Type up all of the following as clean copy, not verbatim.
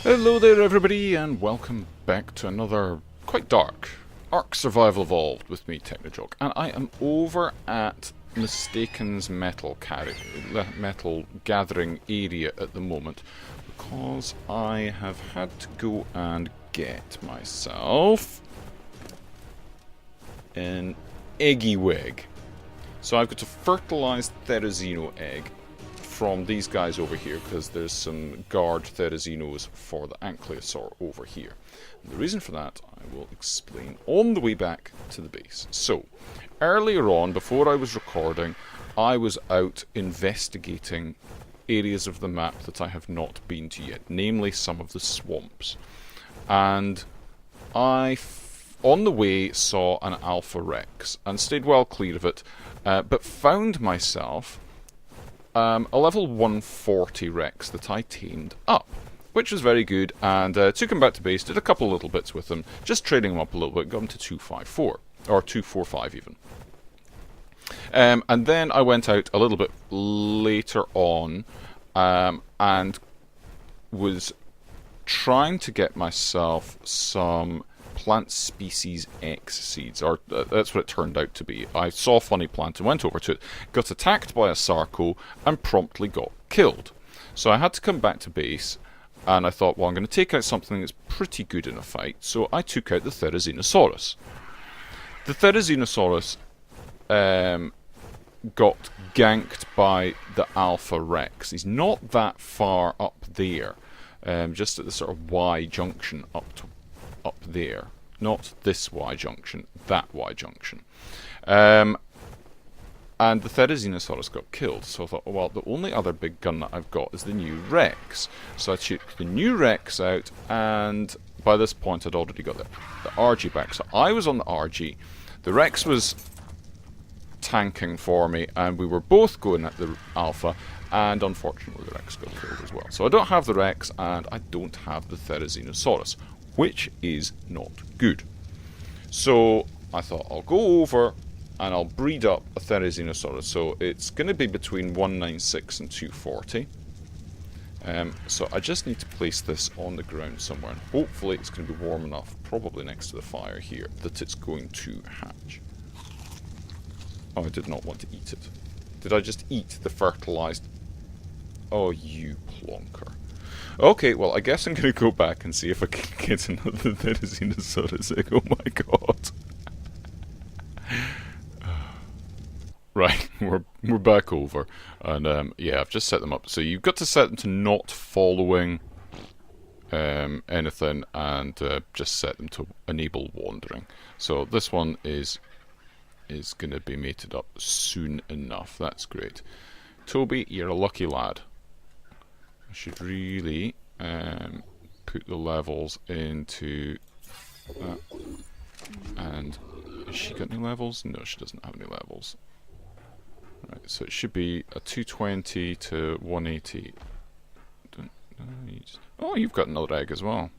Hello there everybody and welcome back to another quite dark Ark Survival Evolved with me, Technojock, and I am over at Mistaken's metal gathering area at the moment because I have had to go and get myself an eggy wig. So I've got a fertilized Therizino egg from these guys over here because there's some guard Therizinos for the Ankylosaur over here. And the reason for that I will explain on the way back to the base. So, earlier on, before I was recording, I was out investigating areas of the map that I have not been to yet, namely some of the swamps. And on the way saw an Alpha Rex and stayed well clear of it, but found myself a level 140 Rex that I tamed up, which was very good, and took him back to base, did a couple of little bits with him, just trading him up a little bit, got him to 254, or 245 even. And then I went out a little bit later on, and was trying to get myself some plant species X seeds, or that's what it turned out to be. I saw a funny plant and went over to it, got attacked by a Sarco, and promptly got killed. So I had to come back to base, and I thought, well, I'm going to take out something that's pretty good in a fight, so I took out the Therizinosaurus. The Therizinosaurus got ganked by the Alpha Rex. He's not that far up there, just at the sort of Y junction up there. Not this Y junction, that Y junction. And the Therizinosaurus got killed, so I thought, oh, well, the only other big gun that I've got is the new Rex. So I took the new Rex out, and by this point I'd already got the RG back. So I was on the RG, the Rex was tanking for me, and we were both going at the Alpha, and unfortunately the Rex got killed as well. So I don't have the Rex, and I don't have the Therizinosaurus, which is not good. So I thought I'll go over and I'll breed up a Therizinosaurus. So it's going to be between 196 and 240. So I just need to place this on the ground somewhere, and hopefully it's going to be warm enough, probably next to the fire here, that it's going to hatch. Oh, I did not want to eat it. Did I just eat the fertilized? Oh, you plonker. Okay, well, I guess I'm going to go back and see if I can get another Therizinosaurus egg. Oh my god. Right, we're back over. And, yeah, I've just set them up. So you've got to set them to not following anything, and just set them to enable wandering. So this one is going to be mated up soon enough. That's great. Toby, you're a lucky lad. I should really put the levels into that. And has she got any levels? No, she doesn't have any levels. Right, so it should be a 220 to 180. Oh, you've got another egg as well.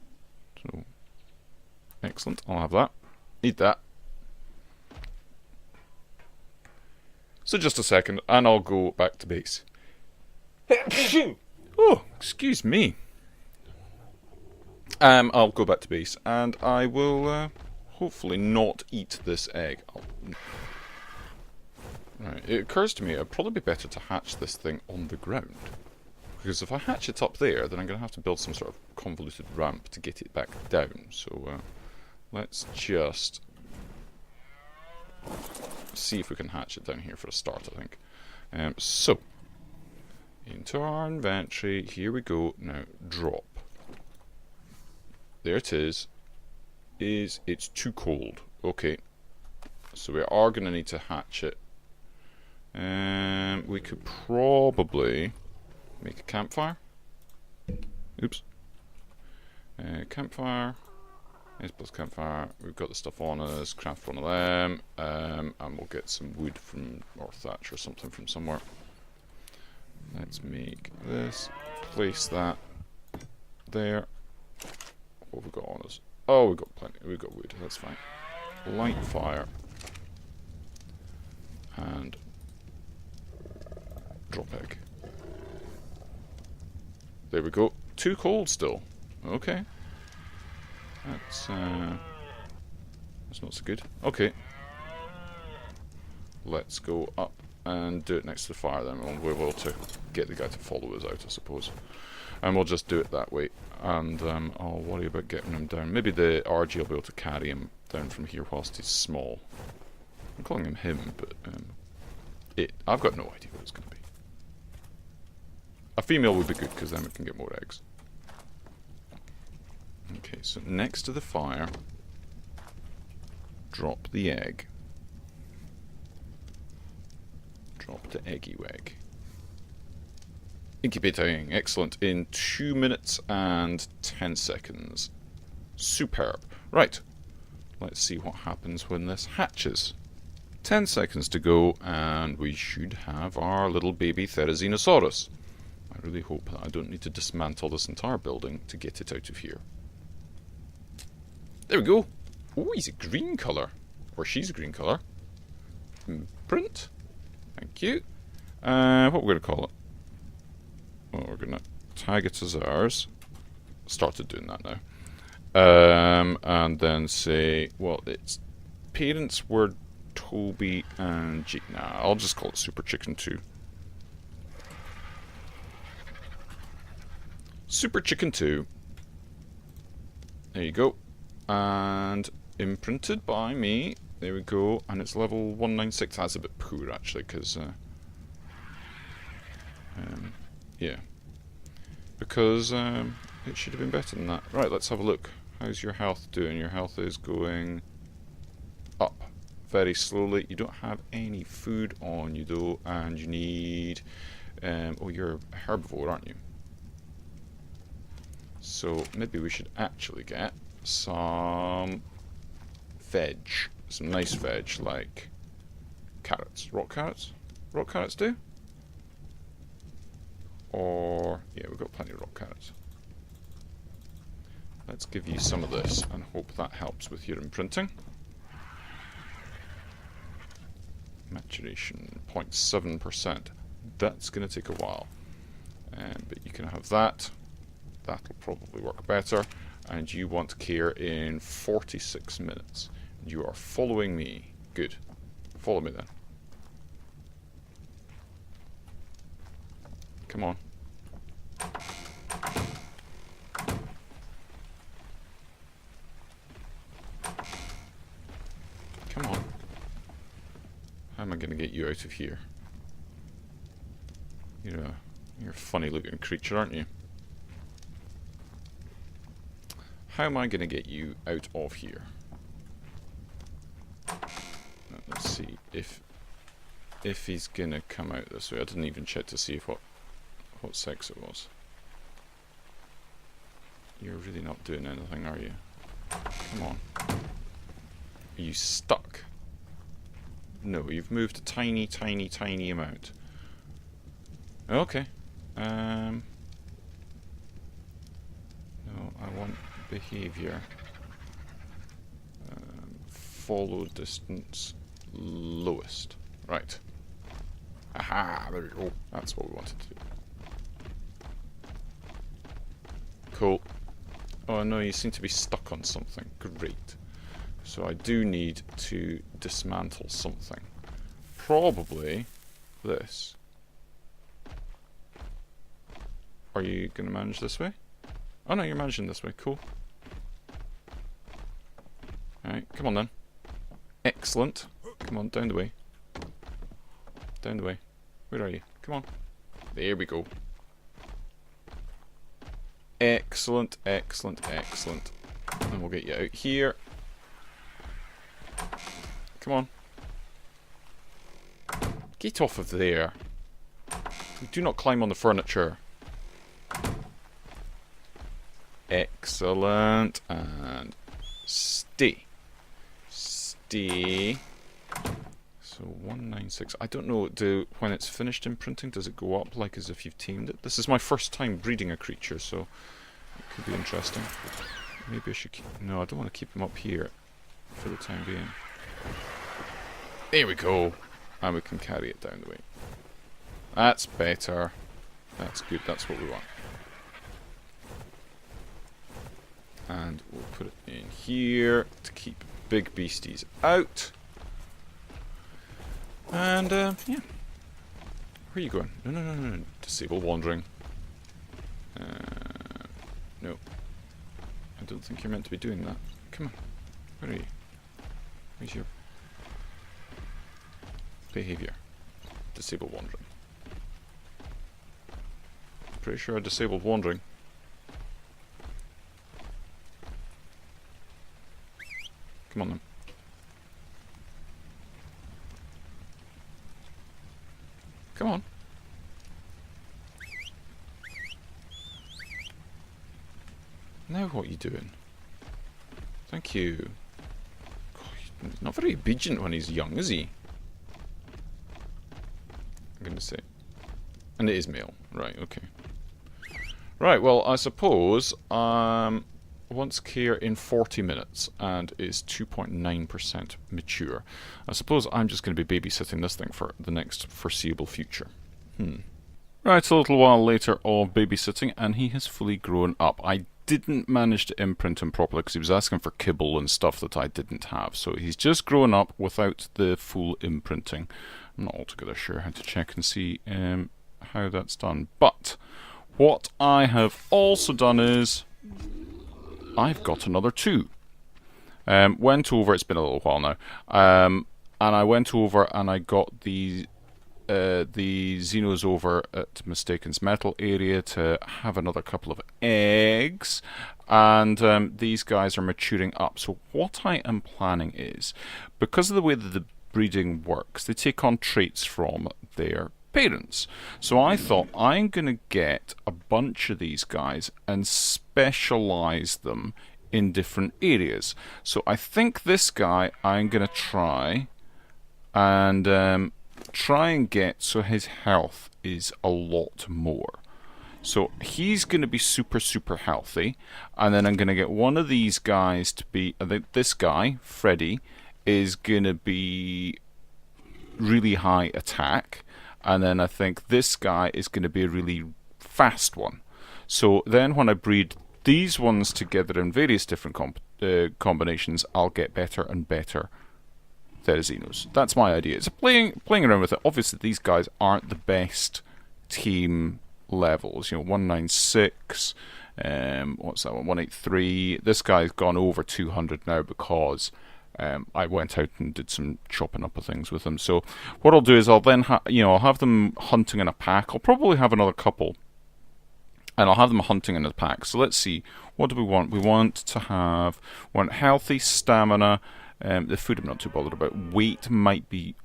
So excellent. I'll have that. Eat that. So just a second, and I'll go back to base. Oh, excuse me. I'll go back to base, and I will hopefully not eat this egg. Right, it occurs to me it'd probably be better to hatch this thing on the ground. Because if I hatch it up there, then I'm going to have to build some sort of convoluted ramp to get it back down. So let's just see if we can hatch it down here for a start, I think. So, into our inventory, here we go. Now, drop. There it is. It's too cold. Okay. So we are going to need to hatch it. We could probably make a campfire. Oops. Campfire. Yes, plus campfire. We've got the stuff on us. Craft one of them. And we'll get some wood from, or thatch or something from somewhere. Let's make this. Place that there. What have we got on us? Oh, we've got plenty. We've got wood. That's fine. Light fire. And drop egg. There we go. Too cold still. Okay. That's not so good. Okay. Let's go up and do it next to the fire then. We'll be able to get the guy to follow us out, I suppose. And we'll just do it that way. And I'll worry about getting him down. Maybe the RG will be able to carry him down from here whilst he's small. I'm calling him him, but I've got no idea what it's going to be. A female would be good, because then we can get more eggs. Okay, so next to the fire, drop the egg. Drop the eggy weg. Incubating, excellent, in 2 minutes and 10 seconds. Superb. Right, let's see what happens when this hatches. 10 seconds to go, and we should have our little baby Therizinosaurus. I really hope that I don't need to dismantle this entire building to get it out of here. There we go. Oh, he's a green colour. Or she's a green colour. Print. Thank you. What we're going to call it? Well, we're going to tag it as ours. Started doing that now. And then say, well, its parents were Toby and G. Nah, I'll just call it Super Chicken 2. Super Chicken 2. There you go. And imprinted by me. There we go. And it's level 196. That's a bit poor, actually, because... yeah. Because it should have been better than that. Right, let's have a look. How's your health doing? Your health is going up very slowly. You don't have any food on you, though, and you need... oh, you're a herbivore, aren't you? So maybe we should actually get some veg. Some nice veg, like carrots. Rock carrots? Rock carrots do? Or... yeah, we've got plenty of rock carrots. Let's give you some of this and hope that helps with your imprinting. Maturation, 0.7%. That's going to take a while. But you can have that. That'll probably work better. And you want care in 46 minutes. You are following me. Good. Follow me then. Come on. Come on. How am I going to get you out of here? You're a funny looking creature, aren't you? How am I going to get you out of here? Let's see if he's going to come out this way. I didn't even check to see if what sex it was. You're really not doing anything, are you? Come on. Are you stuck? No, you've moved a tiny, tiny, tiny amount. Okay. No, I want behavior. Follow distance lowest. Right. Aha, there we go. That's what we wanted to do. Cool. Oh no, you seem to be stuck on something. Great. So I do need to dismantle something. Probably this. Are you going to manage this way? Oh no, you're managing this way. Cool. Alright, come on then. Excellent. Come on, down the way. Down the way. Where are you? Come on. There we go. Excellent, excellent, excellent. And we'll get you out here. Come on. Get off of there. Do not climb on the furniture. Excellent. And stay. Stay. So 196. I don't know, when it's finished imprinting, does it go up like as if you've tamed it? This is my first time breeding a creature, so it could be interesting. Maybe I should keep... no, I don't want to keep him up here for the time being. There we go. And we can carry it down the way. That's better. That's good. That's what we want. Put it in here to keep big beasties out. And, yeah. Where are you going? No, no, no, no. Disable wandering. No. I don't think you're meant to be doing that. Come on. Where are you? Where's your behaviour? Disable wandering. Pretty sure I disabled wandering. Come on then. Come on. Now what are you doing? Thank you. God, he's not very obedient when he's young, is he? I'm going to say. And it is male. Right, okay. Right, well, I suppose wants care in 40 minutes and is 2.9% mature. I suppose I'm just going to be babysitting this thing for the next foreseeable future. Right, a little while later of babysitting, and he has fully grown up. I didn't manage to imprint him properly because he was asking for kibble and stuff that I didn't have. So he's just grown up without the full imprinting. I'm not altogether sure how to check and see how that's done. But what I have also done is I've got another 2. Went over, it's been a little while now, and I went over and I got the Xenos over at Mistaken's metal area to have another couple of eggs, and these guys are maturing up. So what I am planning is, because of the way that the breeding works, they take on traits from their parents. So I thought I'm going to get a bunch of these guys and specialize them in different areas. So I think this guy I'm going to try and get so his health is a lot more. So he's going to be super healthy, and then I'm going to get one of these guys to be, I think this guy, Freddy, is going to be really high attack, and then I think this guy is going to be a really fast one. So then when I breed these ones together in various different combinations, I'll get better and better Xenos. That's my idea. It's playing around with it. Obviously these guys aren't the best team levels. You know, 196, what's that one? 183. This guy's gone over 200 now because I went out and did some chopping up of things with them. So what I'll do is I'll then I'll have them hunting in a pack. I'll probably have another couple, and I'll have them hunting in a pack. So let's see, what do we want? We want healthy, stamina. The food I'm not too bothered about. Weight might be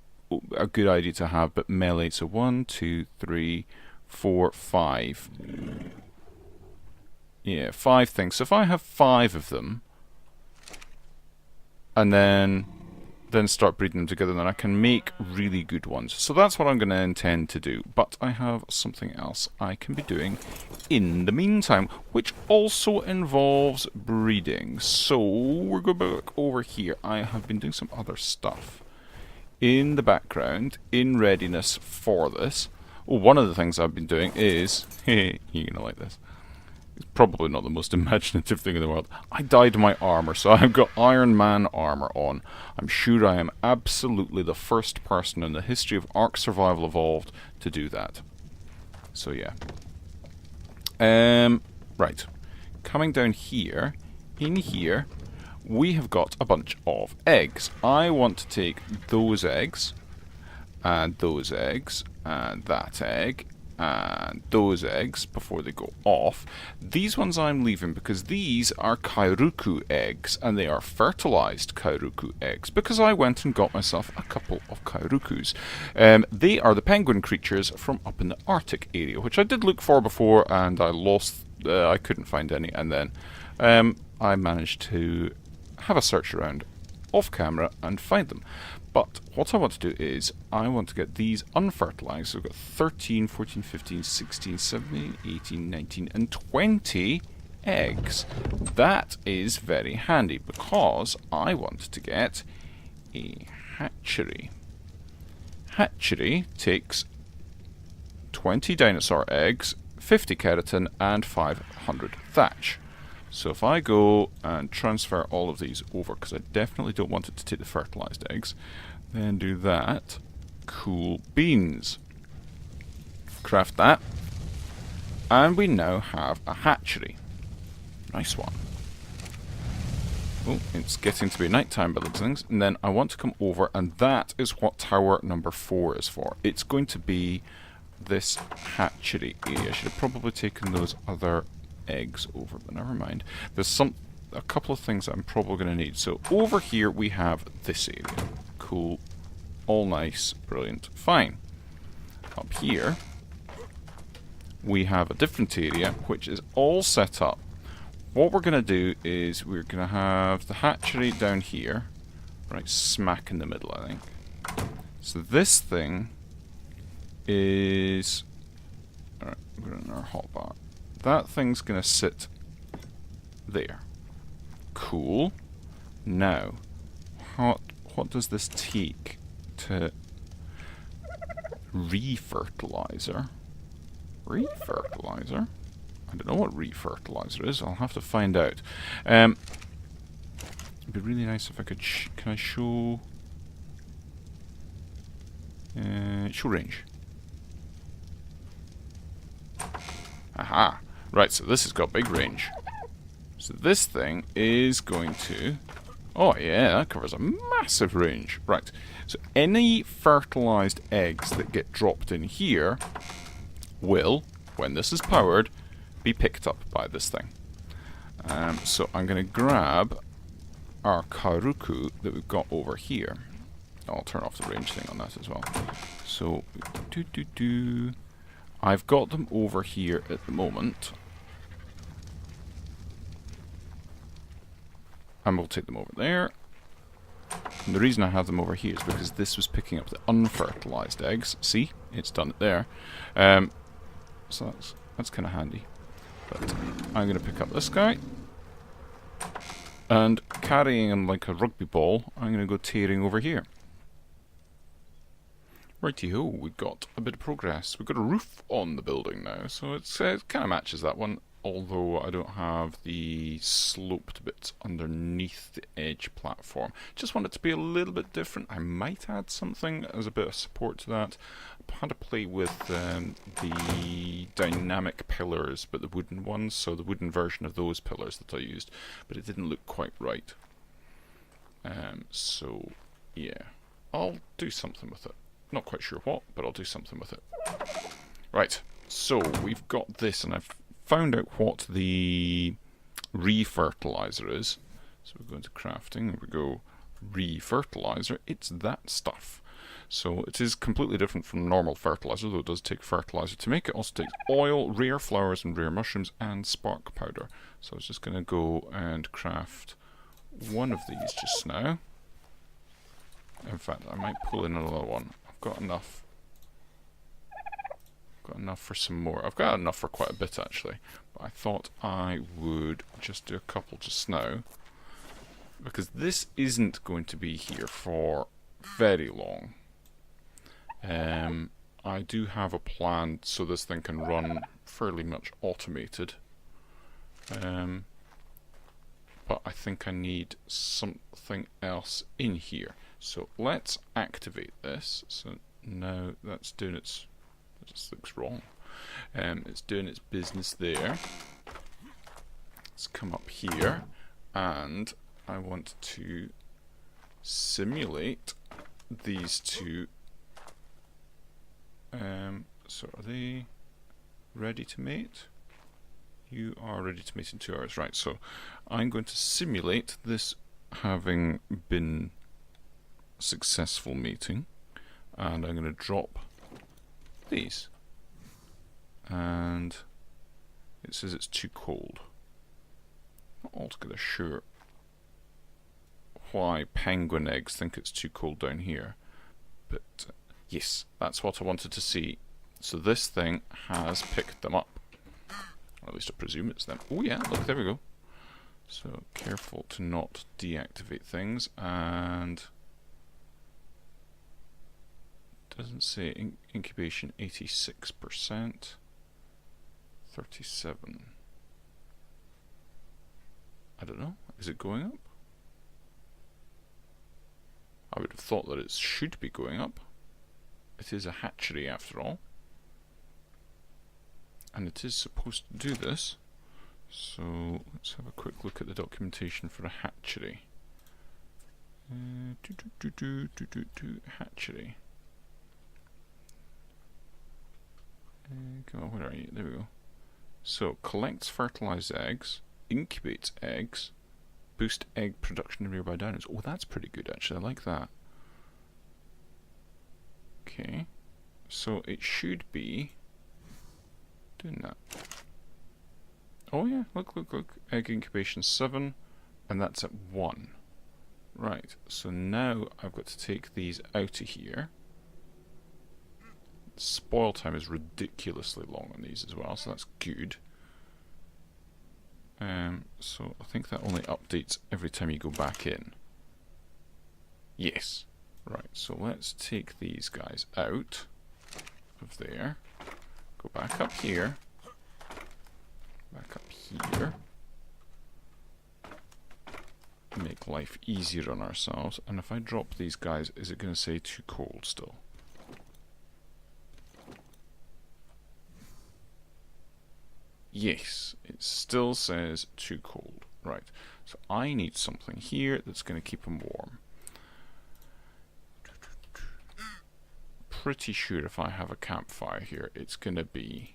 a good idea to have, but melee. So 1, 2, 3, 4, 5. Yeah, 5 things. So if I have 5 of them, and then start breeding them together, then I can make really good ones. So that's what I'm going to intend to do. But I have something else I can be doing in the meantime, which also involves breeding. So we're going back over here. I have been doing some other stuff in the background in readiness for this. Oh, one of the things I've been doing is, you're going to like this. It's probably not the most imaginative thing in the world. I dyed my armor, so I've got Iron Man armor on. I'm sure I am absolutely the first person in the history of Ark Survival Evolved to do that. So yeah. Right. Coming down here, in here, we have got a bunch of eggs. I want to take those eggs, and those eggs, and that egg, and those eggs before they go off. These ones I'm leaving because these are Kairuku eggs, and they are fertilized Kairuku eggs, because I went and got myself a couple of Kairukus. They are the penguin creatures from up in the Arctic area, which I did look for before, and I lost, I couldn't find any, and then I managed to have a search around off camera and find them. But what I want to do is, I want to get these unfertilized. So we've got 13, 14, 15, 16, 17, 18, 19, and 20 eggs. That is very handy, because I want to get a hatchery. Hatchery takes 20 dinosaur eggs, 50 keratin, and 500 thatch. So if I go and transfer all of these over, because I definitely don't want it to take the fertilized eggs, then do that. Cool beans. Craft that. And we now have a hatchery. Nice one. Oh, it's getting to be nighttime by the things. And then I want to come over, and that is what tower number 4 is for. It's going to be this hatchery area. I should have probably taken those other eggs over, but never mind. There's a couple of things that I'm probably going to need. So over here we have this area. Cool. All nice. Brilliant. Fine. Up here we have a different area which is all set up. What we're going to do is we're going to have the hatchery down here, right smack in the middle, I think. So this thing is... Alright, we're in our hotbar. That thing's going to sit there. Cool. Now, what does this take to... Refertilizer? Refertilizer? I don't know what refertilizer is. I'll have to find out. It'd be really nice if I could... can I show... show range. Aha! Right, so this has got big range. So this thing is going to... Oh yeah, that covers a massive range. Right, so any fertilized eggs that get dropped in here will, when this is powered, be picked up by this thing. So I'm going to grab our Karuku that we've got over here. I'll turn off the range thing on that as well. So, I've got them over here at the moment. And we'll take them over there. And the reason I have them over here is because this was picking up the unfertilized eggs. See? It's done it there. So that's kind of handy. But I'm going to pick up this guy. And carrying him like a rugby ball, I'm going to go tearing over here. Righty-ho, we've got a bit of progress. We've got a roof on the building now, so it kind of matches that one. Although I don't have the sloped bits underneath the edge platform. Just want it to be a little bit different. I might add something as a bit of support to that. I had to play with the dynamic pillars, but the wooden ones, so the wooden version of those pillars that I used. But it didn't look quite right. So, yeah. I'll do something with it. Not quite sure what, but I'll do something with it. Right, so we've got this, and I've found out what the refertilizer is. So we go into crafting and we go refertilizer. It's that stuff. So it is completely different from normal fertilizer, though it does take fertilizer to make it. Also takes oil, rare flowers and rare mushrooms, and spark powder. So I was just going to go and craft one of these just now. In fact, I might pull in another one. I've got enough. Got enough for some more. I've got enough for quite a bit actually, but I thought I would just do a couple just now, because this isn't going to be here for very long. I do have a plan so this thing can run fairly much automated, but I think I need something else in here. So let's activate this. So now that's doing its... It just looks wrong. It's doing its business there. Let's come up here, and I want to simulate these two. So are they ready to mate? You are ready to mate in 2 hours. Right, so I'm going to simulate this having been a successful mating, and I'm going to drop these, and it says it's too cold. Not altogether sure why penguin eggs think it's too cold down here, but yes, that's what I wanted to see. So this thing has picked them up, or at least I presume it's them. Oh yeah, look, there we go. So careful to not deactivate things, and doesn't say incubation 86%, 37. I don't know. Is it going up? I would have thought that it should be going up. It is a hatchery after all. And it is supposed to do this. So let's have a quick look at the documentation for a hatchery. Hatchery. Come on, where are you? There we go. So, collects fertilized eggs, incubates eggs, boost egg production in nearby dinos. Oh, that's pretty good actually, I like that. Okay, so it should be doing that. Oh yeah, look, egg incubation 7, and that's at 1. Right, so now I've got to take these out of here. Spoil time is ridiculously long on these as well, so that's good. So I think that only updates every time you go back in. Yes. Right, so let's take these guys out of there. Go back up here. Back up here. Make life easier on ourselves. And if I drop these guys, is it going to say too cold still? Yes, it still says too cold. Right, so I need something here that's going to keep them warm. Pretty sure if I have a campfire here, it's going to be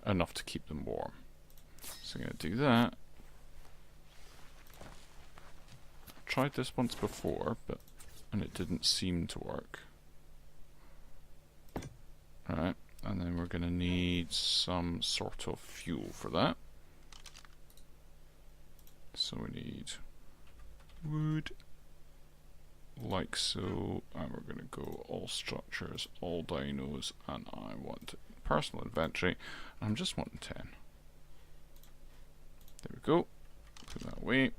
enough to keep them warm. So I'm going to do that. I tried this once before, and it didn't seem to work. Right. And then we're going to need some sort of fuel for that. So we need wood, like so, and we're going to go all structures, all dinos, and I want personal inventory. I'm just wanting 10. There we go. Put that away.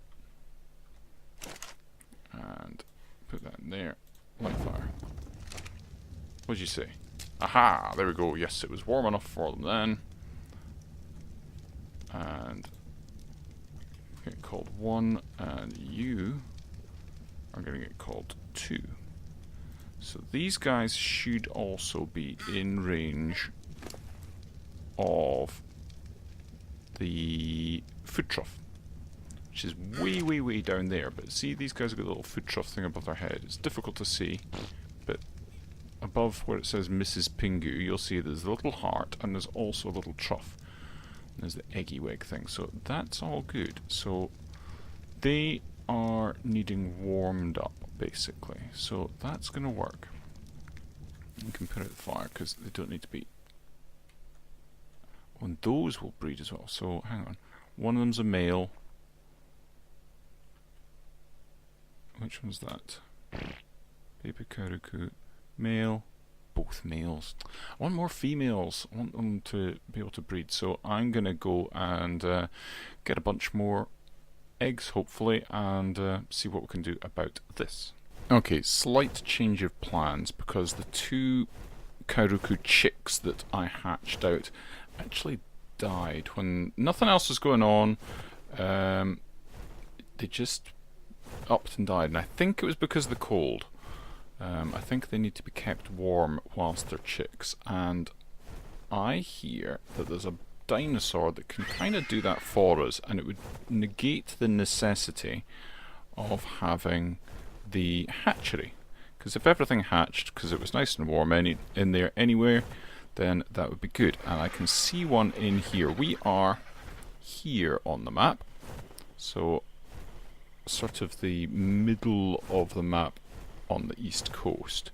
And put that in there. Light fire. What did you say? Aha! There we go. Yes, it was warm enough for them then. And get called 1, and you are going to get called 2. So these guys should also be in range of the food trough, which is way, way, way down there. But see, these guys have got a little food trough thing above their head. It's difficult to see, but above where it says Mrs. Pingu, you'll see there's a little heart, and there's also a little trough. And there's the eggy wig thing, so that's all good. So they are needing warmed up, basically. So that's going to work. You can put out the fire, because they don't need to be... Oh, and those will breed as well. So, hang on. One of them's a male. Which one's that? Baby Karuku. Male, both males. I want more females. I want them to be able to breed. So I'm going to go and get a bunch more eggs, hopefully, and see what we can do about this. Okay, slight change of plans because the 2 Kauruku chicks that I hatched out actually died when nothing else was going on. They just upped and died, and I think it was because of the cold. I think they need to be kept warm whilst they're chicks, and I hear that there's a dinosaur that can kind of do that for us, and it would negate the necessity of having the hatchery. Because if everything hatched, because it was nice and warm in there anywhere, then that would be good. And I can see one in here. We are here on the map, so sort of the middle of the map on the east coast,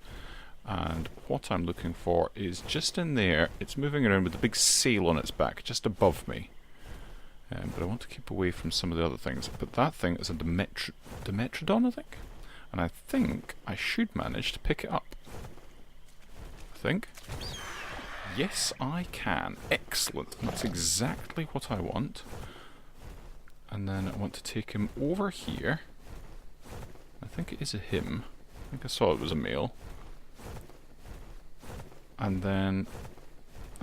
and what I'm looking for is just in there. It's moving around with a big sail on its back just above me, but I want to keep away from some of the other things. But that thing is a Dimetrodon, I think, and I think I should manage to pick it up. I think. Yes, I can. Excellent. That's exactly what I want. And then I want to take him over here. I think it is a him. I think I saw it was a male. And then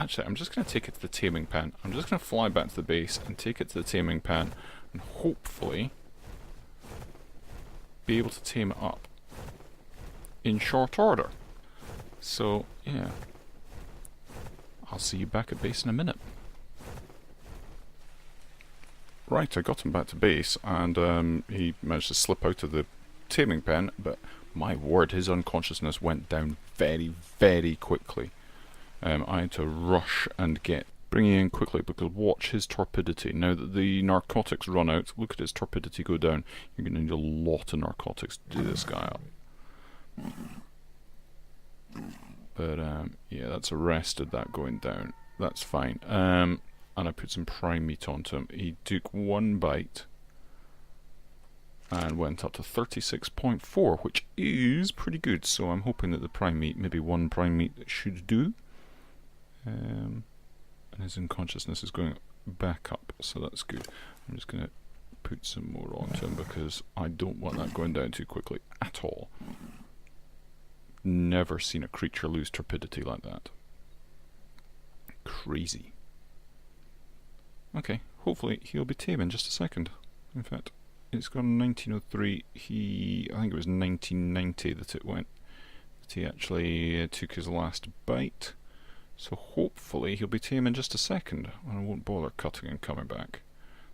Actually, I'm just going to take it to the taming pen. I'm just going to fly back to the base and take it to the taming pen and hopefully be able to tame it up in short order. So, yeah. I'll see you back at base in a minute. Right, I got him back to base, and he managed to slip out of the taming pen, but my word, his unconsciousness went down very, very quickly. I had to rush and bring him in quickly, because watch his torpidity. Now that the narcotics run out, look at his torpidity go down. You're going to need a lot of narcotics to do this guy up. But, yeah, that's arrested that going down. That's fine. And I put some prime meat onto him. He took one bite and went up to 36.4, which is pretty good. So I'm hoping that the prime meat, maybe one prime meat, should do. And his unconsciousness is going back up, so that's good. I'm just going to put some more onto him because I don't want that going down too quickly at all. Never seen a creature lose torpidity like that. Crazy. Okay, hopefully he'll be tame in just a second. In fact, it's gone 1903. I think it was 1990 that it went. That he actually took his last bite. So hopefully he'll be tame in just a second, and I won't bother cutting and coming back.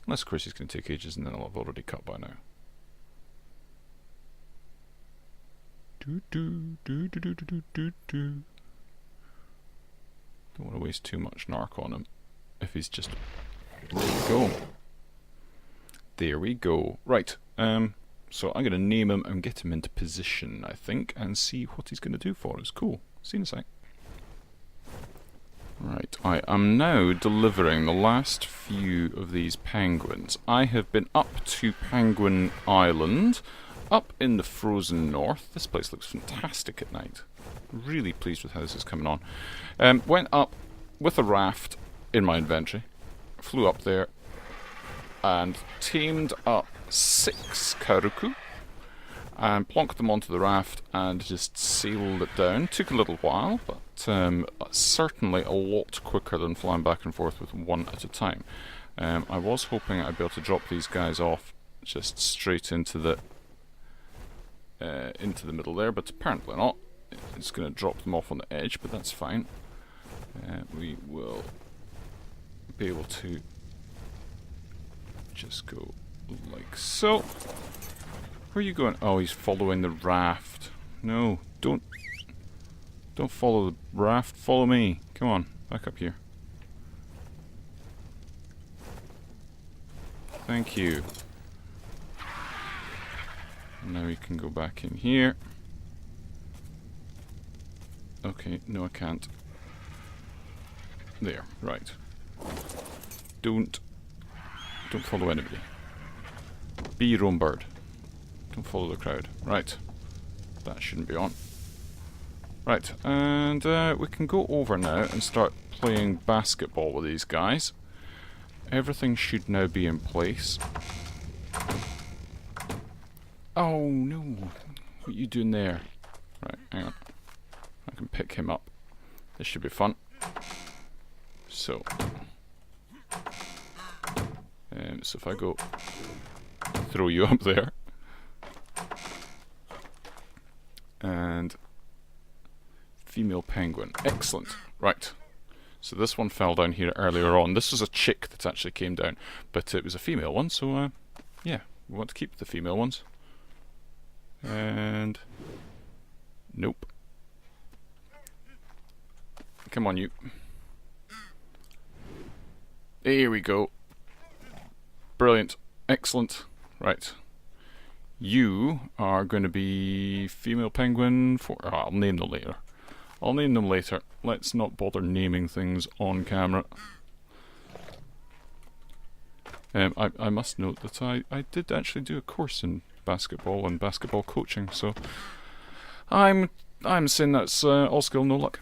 Unless, of course, he's going to take ages, and then I'll have already cut by now. Don't want to waste too much narc on him. If he's just... There we go. There we go. Right, so I'm going to name him and get him into position, I think, and see what he's going to do for us. Cool. See you in a sec. Right, I am now delivering the last few of these penguins. I have been up to Penguin Island, up in the frozen north. This place looks fantastic at night. Really pleased with how this is coming on. Went up with a raft in my inventory, flew up there, and tamed up 6 Karuku, and plonked them onto the raft and just sailed it down. Took a little while, but certainly a lot quicker than flying back and forth with one at a time. I was hoping I'd be able to drop these guys off just straight into the middle there, but apparently not. It's going to drop them off on the edge, but that's fine. We will be able to just go like so. Where are you going? Oh, he's following the raft. No, don't follow the raft. Follow me. Come on, back up here. Thank you. Now we can go back in here. Okay, no I can't. There, right. Don't follow anybody. Be your own bird. Don't follow the crowd. Right. That shouldn't be on. Right, and we can go over now and start playing basketball with these guys. Everything should now be in place. Oh no! What are you doing there? Right, hang on. I can pick him up. This should be fun. So if I go throw you up there, and female penguin, excellent. Right, so this one fell down here earlier on. This was a chick that actually came down, but it was a female one, so yeah, we want to keep the female ones. And nope. Come on, you. There we go. Brilliant. Excellent. Right. You are going to be female penguin for... Oh, I'll name them later. I'll name them later. Let's not bother naming things on camera. I must note that I did actually do a course in basketball and basketball coaching, so I'm saying that's all skill, no luck.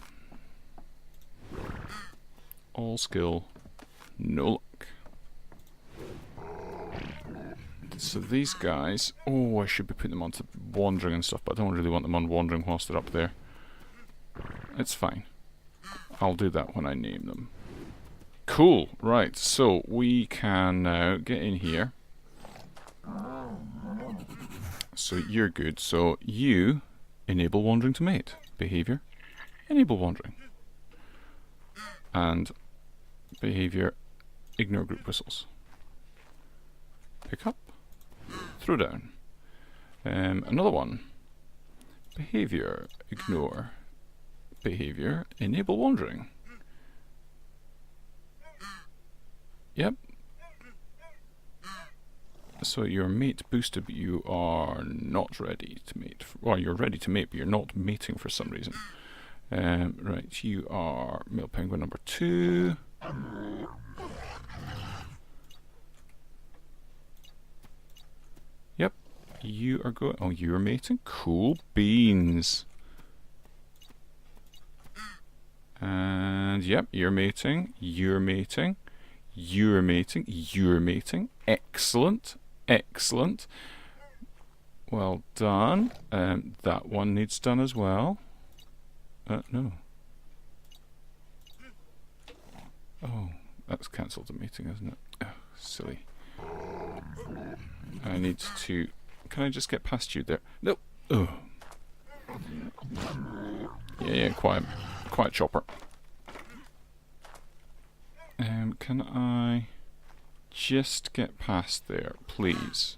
All skill, no luck. So these guys, oh, I should be putting them onto wandering and stuff, but I don't really want them on wandering whilst they're up there. It's fine. I'll do that when I name them. Cool, right, so we can now get in here. So you're good, so you enable wandering to mate. Behavior, enable wandering. And behavior, ignore group whistles. Pick up, throw down. Another one. Behavior, ignore. Behavior, enable wandering. Yep. So your mate boosted, but you are not ready to mate. Well, you're ready to mate, but you're not mating for some reason. Right, you are male penguin number 2. Yep. You are going. Oh, you're mating. Cool beans. And yep, you're mating. You're mating. You're mating. You're mating. Excellent. Excellent. Well done. That one needs done as well. No. Oh, that's cancelled the meeting, isn't it? Oh, silly. I need to... Can I just get past you there? No. Oh. Yeah, quiet chopper. Can I just get past there, please?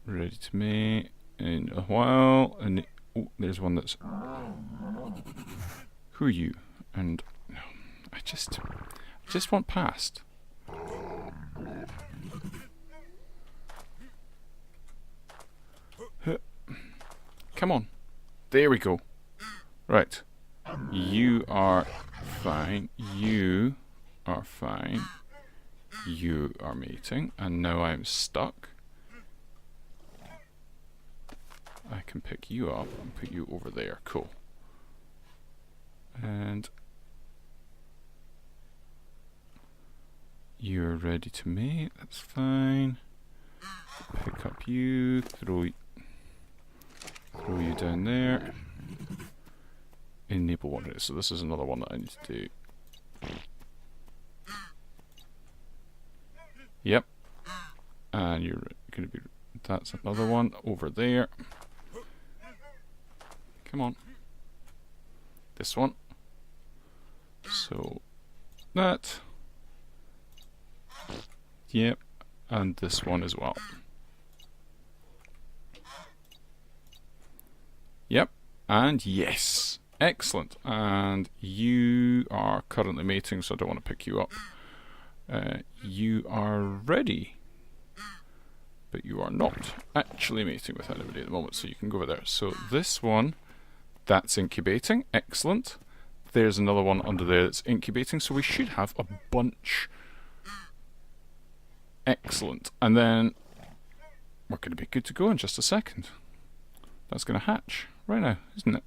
Ready to mate in a while. And oh, there's one that's... Who are you? And I just want past. Come on. There we go. Right. You are fine. You are fine. You are mating. And now I'm stuck. I can pick you up and put you over there. Cool. And you're ready to mate. That's fine. Pick up you. Throw you down there. Enable one. So this is another one that I need to do. Yep. And you're going to be... That's another one over there. Come on. This one. So that. Yep. And this one as well. Yep. And yes. Excellent. And you are currently mating, so I don't want to pick you up. You are ready. But you are not actually mating with anybody at the moment, so you can go over there. So this one, that's incubating. Excellent. There's another one under there that's incubating, so we should have a bunch. Excellent. And then we're going to be good to go in just a second. That's going to hatch right now, isn't it?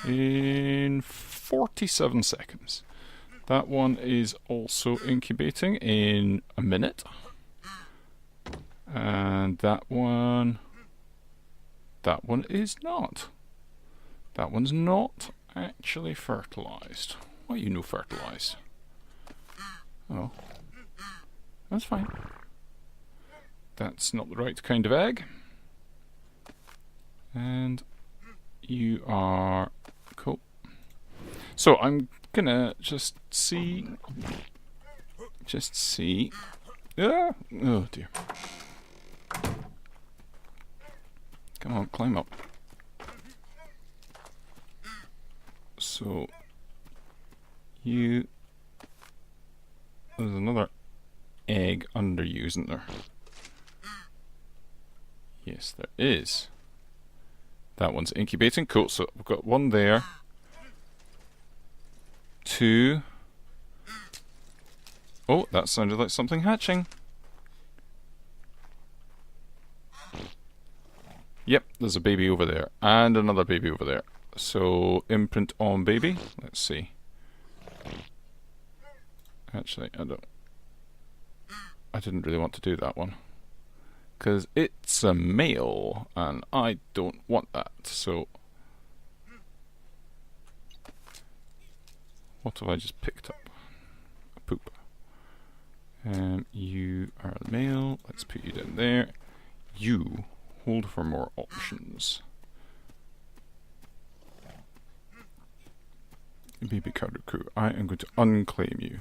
In 47 seconds. That one is also incubating in a minute. And that one is not. That one's not actually fertilized. Why are you no fertilized? Oh, that's fine. That's not the right kind of egg. And you are cool. So I'm gonna just see. Ah, oh dear. Come on, climb up. So there's another egg under you, isn't there? Yes, there is. That one's incubating. Cool. So we've got one there. 2. Oh, that sounded like something hatching. Yep, there's a baby over there. And another baby over there. So, imprint on baby. Let's see. Actually, I didn't really want to do that one. Because it's a male, and I don't want that. So, What have I just picked up? A poop. You are the male. Let's put you down there. You hold for more options. Baby cow crew. I am going to unclaim you.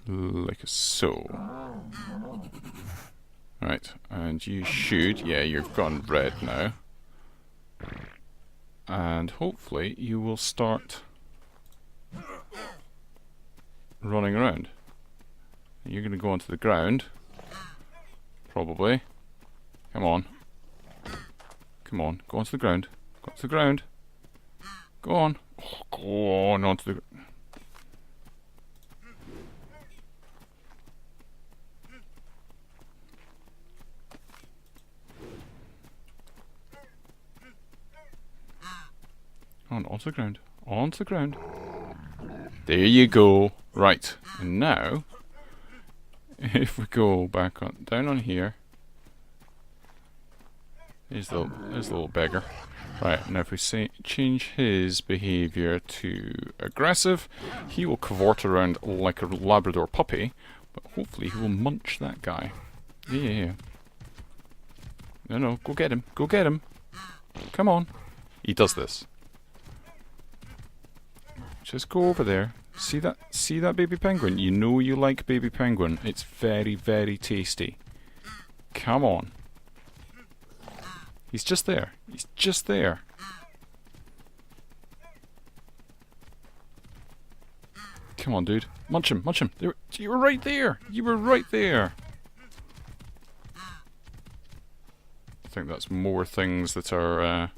Like so. Right, and you should. Yeah, you've gone red now. And hopefully you will start running around. You're going to go onto the ground. Probably. Come on. Come on, go onto the ground. Go onto the ground. Go on. Oh, go on onto the ground. On, onto the ground. Onto the ground. There you go. Right, and now, if we go back on, down on here, there's the little beggar. Right, now if we say change his behaviour to aggressive, he will cavort around like a Labrador puppy, but hopefully he will munch that guy. Yeah. No, go get him. Go get him. Come on. He does this. Just go over there. See that baby penguin? You know you like baby penguin. It's very, very tasty. Come on. He's just there. He's just there. Come on, dude. Munch him, munch him. There, you were right there. You were right there. I think that's more things that are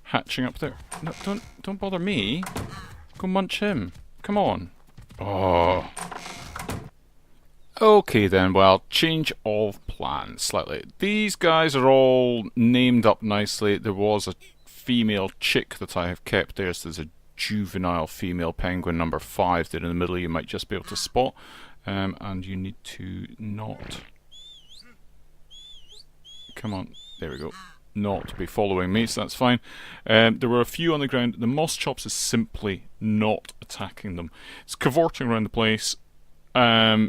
hatching up there. No, don't bother me. Go munch him. Come on. Oh. Okay then, well, change of plans slightly. These guys are all named up nicely. There was a female chick that I have kept there, so there's a juvenile female penguin number 5 there in the middle you might just be able to spot. And you need to not... Come on, there we go. Not be following me, so that's fine. There were a few on the ground. The moss chops is simply not attacking them. It's cavorting around the place.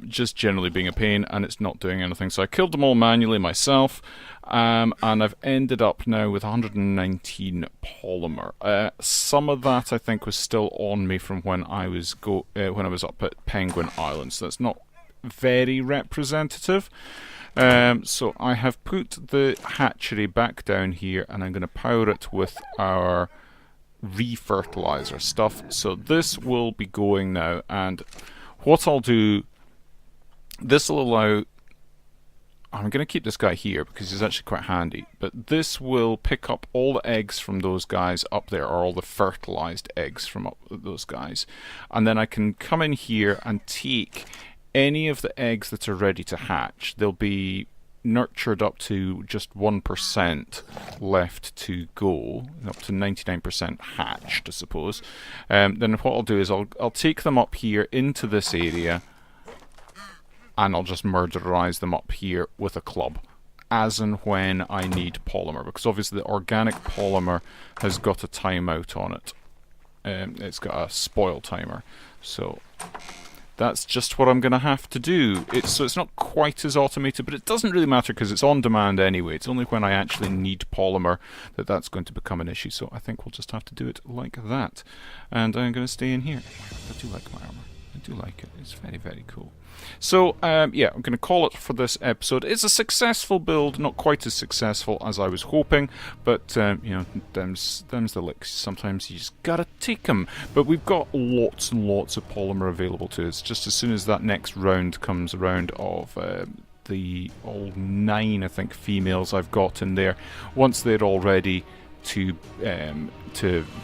Just generally being a pain, and it's not doing anything. So I killed them all manually myself, and I've ended up now with 119 polymer. Some of that I think was still on me from when I was up at Penguin Island, so that's not very representative. So I have put the hatchery back down here, and I'm going to power it with our refertilizer stuff. So this will be going now, and what I'll do, this will allow, I'm going to keep this guy here because he's actually quite handy, but this will pick up all the eggs from those guys up there, or all the fertilized eggs from up those guys, and then I can come in here and take any of the eggs that are ready to hatch. They'll be nurtured up to just 1% left to go, up to 99% hatched, I suppose. Then what I'll do is I'll take them up here into this area, and I'll just murderize them up here with a club, as and when I need polymer, because obviously the organic polymer has got a timeout on it. It's got a spoil timer, so that's just what I'm going to have to do. So it's not quite as automated, but it doesn't really matter because it's on demand anyway. It's only when I actually need polymer that that's going to become an issue. So I think we'll just have to do it like that. And I'm going to stay in here. I do like my armor. I do like it. It's very, very cool. So, yeah, I'm going to call it for this episode. It's a successful build, not quite as successful as I was hoping, but, you know, them's the licks. Sometimes you just gotta take them. But we've got lots and lots of polymer available to us. Just as soon as that next round comes around of the all 9, I think, females I've got in there, once they're all ready to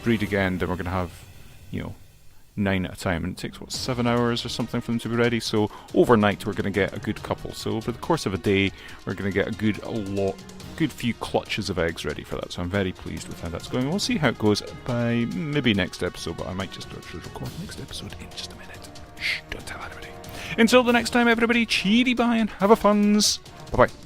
breed again, then we're going to have, you know, 9 at a time, and it takes, what, 7 hours or something for them to be ready, so overnight we're going to get a good couple. So over the course of a day we're going to get a good few clutches of eggs ready for that, so I'm very pleased with how that's going. We'll see how it goes by maybe next episode, but I might just actually record next episode in just a minute. Shh, don't tell anybody. Until the next time, everybody, cheery bye and have a funs. Bye bye.